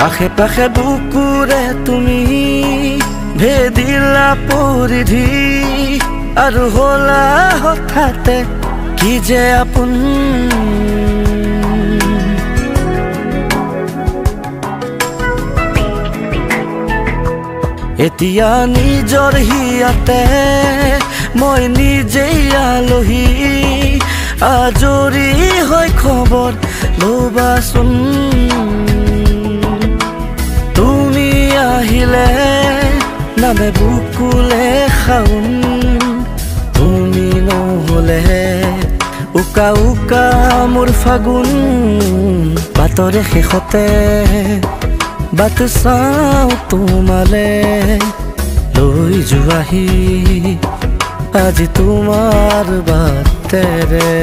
আশে পাশে বুকুৰে তুমি ভেদিলা পৰিধি আৰু হলা হঠাতে কি যে আপোন এতিয়া নিজৰ হিয়াতে মই নিজেই আলহী আজৰি হৈ খবৰ ল'বাচোন তুমি আহিলে নামে বুকুলে খাউন তুমি নহ'লে উকা উকা মোৰ ফাগুন বাটৰে শেষতে বাট চাওঁ তোমালে লৈ যোৱাহি আজি তোমাৰ বাটেৰে